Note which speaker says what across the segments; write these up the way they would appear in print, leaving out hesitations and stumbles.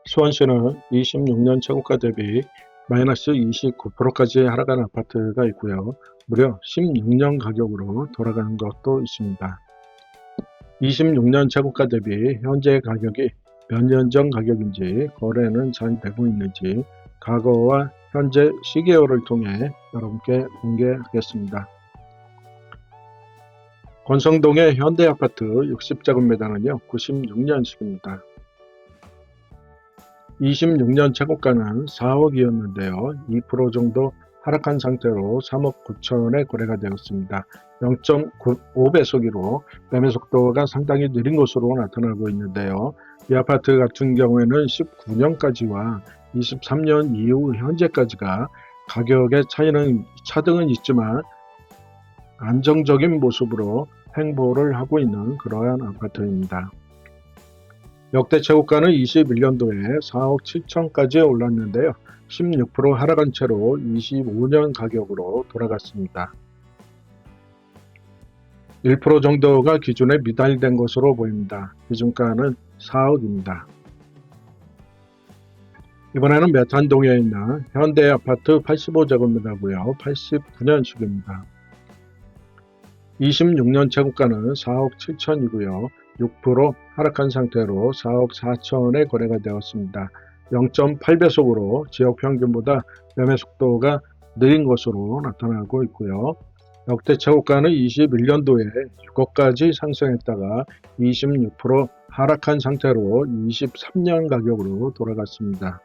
Speaker 1: 수원시는 26년 최고가 대비 마이너스 29%까지 하락한 아파트가 있고요. 무려 16년 가격으로 돌아가는 것도 있습니다. 26년 최고가 대비 현재 가격이 몇 년 전 가격인지, 거래는 잘 되고 있는지 과거와 현재 시계열을 통해 여러분께 공개하겠습니다. 권성동의 현대아파트 60제곱미터는요 96년식입니다. 26년 최고가는 4억이었는데요. 2% 정도 하락한 상태로 3억 9천에 거래가 되었습니다. 0.95배속으로 매매 속도가 상당히 느린 것으로 나타나고 있는데요. 이 아파트 같은 경우에는 19년까지와 23년 이후 현재까지가 가격의 차등은 있지만 안정적인 모습으로 행보를 하고 있는 그러한 아파트입니다. 역대 최고가는 21년도에 4억 7천까지 올랐는데요. 16% 하락한 채로 25년 가격으로 돌아갔습니다. 1% 정도가 기준에 미달된 것으로 보입니다. 기준가는 4억입니다. 이번에는 메탄동에 있는 현대아파트 85제곱미터고요. 89년식입니다. 26년 최고가는 4억 7천이고요. 6% 하락한 상태로 4억 4천에 거래가 되었습니다. 0.8배속으로 지역 평균보다 매매 속도가 느린 것으로 나타나고 있고요. 역대 최고가는 21년도에 6억까지 상승했다가 26% 하락한 상태로 23년 가격으로 돌아갔습니다.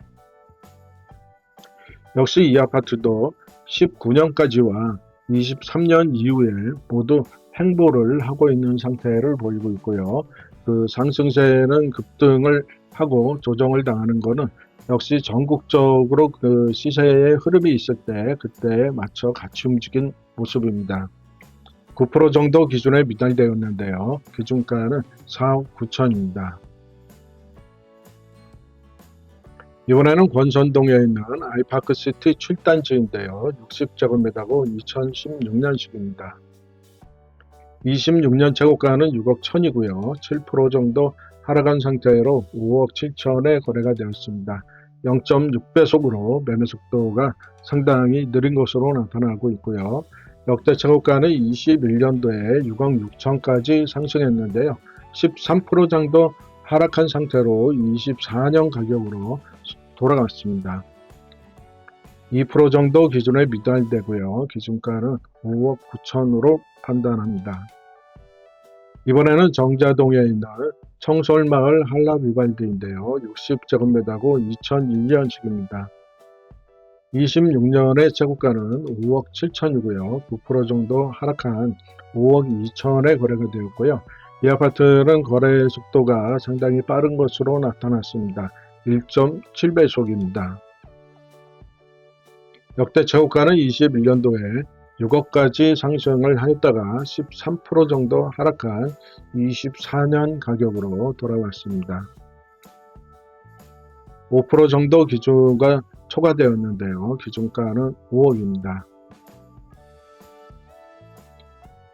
Speaker 1: 역시 이 아파트도 19년까지와 23년 이후에 모두 행보를 하고 있는 상태를 보이고 있고요. 그 상승세는 급등을 하고 조정을 당하는 것은 역시 전국적으로 그 시세의 흐름이 있을 때 그때에 맞춰 같이 움직인 모습입니다. 9% 정도 기준에 미달되었는데요. 기준가는 4억 9천입니다. 이번에는 권선동에 있는 아이파크시티 7단지인데요. 60제곱미터고 2016년식입니다. 26년 최고가는 6억 1천이고요. 7% 정도 하락한 상태로 5억 7천에 거래가 되었습니다. 0.6배속으로 매매 속도가 상당히 느린 것으로 나타나고 있고요. 역대 최고가는 21년도에 6억 6천까지 상승했는데요. 13% 정도 하락한 상태로 24년 가격으로 돌아갔습니다. 2% 정도 기준에 미달되고요. 기준가는 5억 9천으로 판단합니다. 이번에는 정자동에 있는 청솔마을 한라비발디인데요. 60제곱미터고 2001년식입니다. 26년의 최고가는 5억 7천이고요. 9% 정도 하락한 5억 2천에 거래가 되었고요. 이 아파트는 거래 속도가 상당히 빠른 것으로 나타났습니다. 1.7배속입니다. 역대 최고가는 21년도에 6억까지 상승을 하였다가 13% 정도 하락한 24년 가격으로 돌아왔습니다. 5% 정도 기준가 초과되었는데요. 기준가는 5억입니다.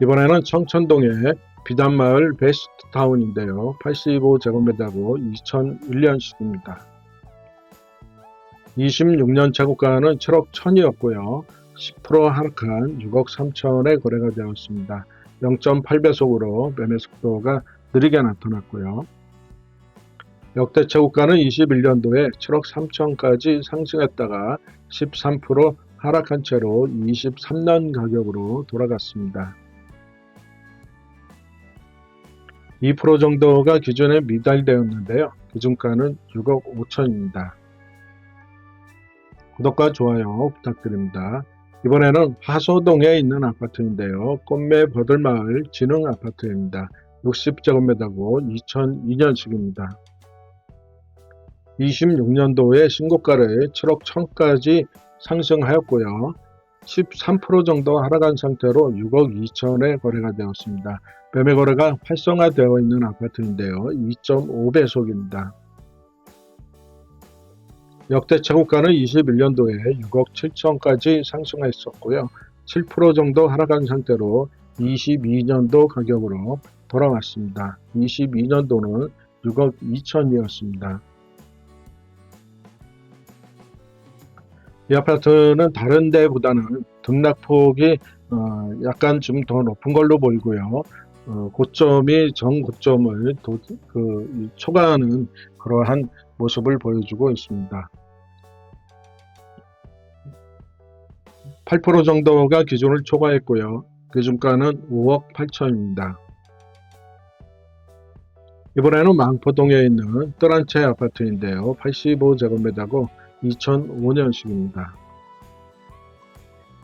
Speaker 1: 이번에는 청천동의 비단마을 베스트타운인데요. 85제곱미터고 2001년식입니다. 26년 최고가는 7억 1천이었고요. 10% 하락한 6억 3천에 거래가 되었습니다. 0.8배속으로 매매 속도가 느리게 나타났고요. 역대 최고가는 21년도에 7억 3천까지 상승했다가 13% 하락한 채로 23년 가격으로 돌아갔습니다. 2% 정도가 기준에 미달되었는데요. 기준가는 6억 5천입니다. 구독과 좋아요 부탁드립니다. 이번에는 화소동에 있는 아파트인데요. 꽃매 버들마을 진흥 아파트입니다. 60제곱미터고 2002년식입니다. 26년도에 신고가를 7억 1천까지 상승하였고요. 13% 정도 하락한 상태로 6억 2천에 거래가 되었습니다. 매매 거래가 활성화되어 있는 아파트인데요. 2.5배속입니다. 역대 최고가는 21년도에 6억 7천까지 상승했었고요. 7% 정도 하락한 상태로 22년도 가격으로 돌아왔습니다. 22년도는 6억 2천이었습니다. 이 아파트는 다른 데보다는 등락폭이 약간 좀 더 높은 걸로 보이고요. 고점이 전 고점을 초과하는 그러한 모습을 보여주고 있습니다. 8% 정도가 기준을 초과했고요. 기준가는 5억 8천입니다. 이번에는 망포동에 있는 뜰 한 채 아파트인데요. 85제곱미터고 2005년식입니다.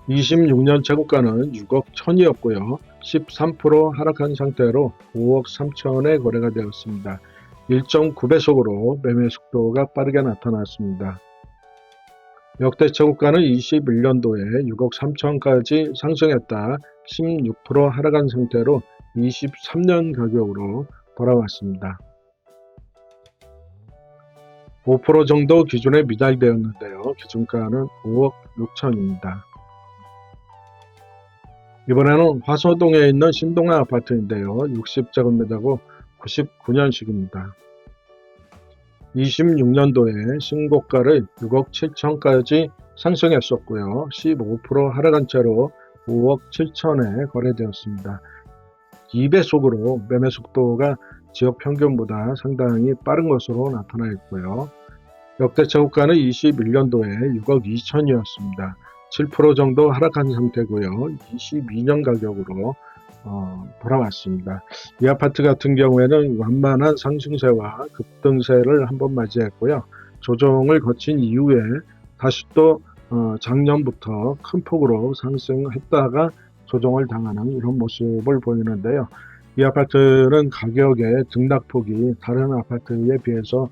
Speaker 1: 26년 채고가는 6억 1천이었고요. 13% 하락한 상태로 5억 3천에 거래가 되었습니다. 1.9배속으로 매매 속도가 빠르게 나타났습니다. 역대 최고가는 21년도에 6억 3천까지 상승했다 16% 하락한 상태로 23년 가격으로 돌아왔습니다. 5% 정도 기준에 미달되었는데요. 기준가는 5억 6천입니다. 이번에는 화서동에 있는 신동아 아파트인데요. 60제곱미터고 99년식입니다. 26년도에 신고가를 6억 7천까지 상승했었고요. 15% 하락한 채로 5억 7천에 거래되었습니다. 2배속으로 매매 속도가 지역 평균보다 상당히 빠른 것으로 나타나 있고요. 역대 최고가는 21년도에 6억 2천이었습니다. 7% 정도 하락한 상태고요. 22년 가격으로 돌아왔습니다. 이 아파트 같은 경우에는 완만한 상승세와 급등세를 한번 맞이했고요. 조정을 거친 이후에 다시 또 작년부터 큰 폭으로 상승했다가 조정을 당하는 이런 모습을 보이는데요. 이 아파트는 가격의 등락폭이 다른 아파트에 비해서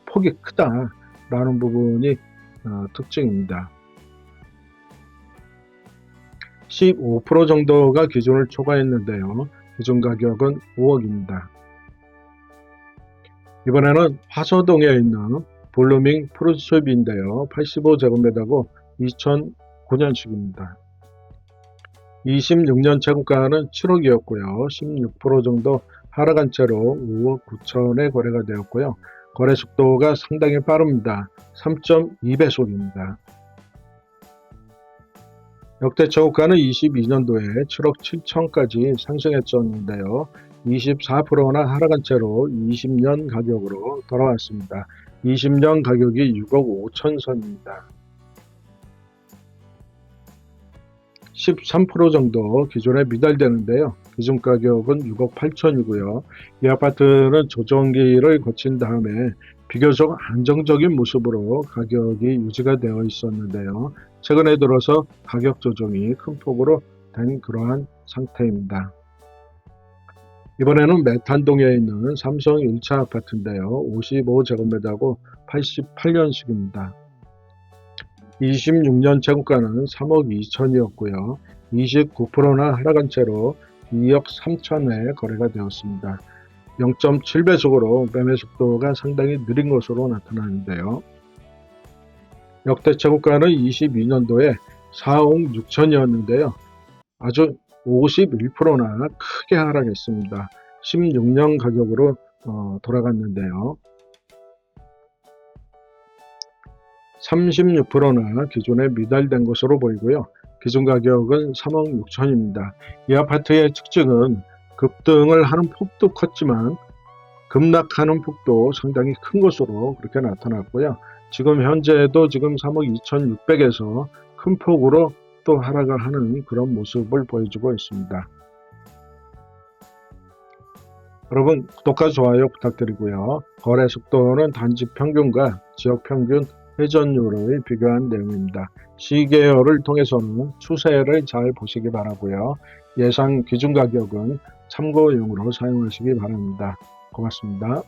Speaker 1: 폭이 크다라는 부분이 특징입니다. 15% 정도가 기준을 초과했는데요. 기준 가격은 5억입니다. 이번에는 화서동에 있는 블루밍 프루트숍인데요. 85제곱미터고 2009년식입니다. 26년 최고가는 7억이었고요. 16% 정도 하락한 채로 5억 9천에 거래가 되었고요. 거래 속도가 상당히 빠릅니다. 3.2배속입니다. 역대 최고가는 22년도에 7억 7천까지 상승했었는데요. 24%나 하락한 채로 20년 가격으로 돌아왔습니다. 20년 가격이 6억 5천 선입니다. 13% 정도 기존에 미달되는데요. 기준 가격은 6억 8천이고요. 이 아파트는 조정기를 거친 다음에 비교적 안정적인 모습으로 가격이 유지가 되어 있었는데요. 최근에 들어서 가격 조정이 큰 폭으로 된 그러한 상태입니다. 이번에는 메탄동에 있는 삼성 1차 아파트인데요. 55제곱미터고 88년식입니다. 26년 최고가는 3억 2천이었고요. 29%나 하락한 채로 2억 3천에 거래가 되었습니다. 0.7배속으로 매매 속도가 상당히 느린 것으로 나타나는데요. 역대 최고가는 22년도에 4억 6천이었는데요. 아주 51%나 크게 하락했습니다. 16년 가격으로 돌아갔는데요. 36%나 기존에 미달된 것으로 보이고요. 기준 가격은 3억 6천입니다. 이 아파트의 특징은 급등을 하는 폭도 컸지만 급락하는 폭도 상당히 큰 것으로 그렇게 나타났고요. 지금 현재도 지금 3억 2,600에서 큰 폭으로 또 하락을 하는 그런 모습을 보여주고 있습니다. 여러분 구독과 좋아요 부탁드리고요. 거래 속도는 단지 평균과 지역 평균 회전율을 비교한 내용입니다. 시계열을 통해서는 추세를 잘 보시기 바라고요. 예상 기준 가격은 참고용으로 사용하시기 바랍니다. 고맙습니다.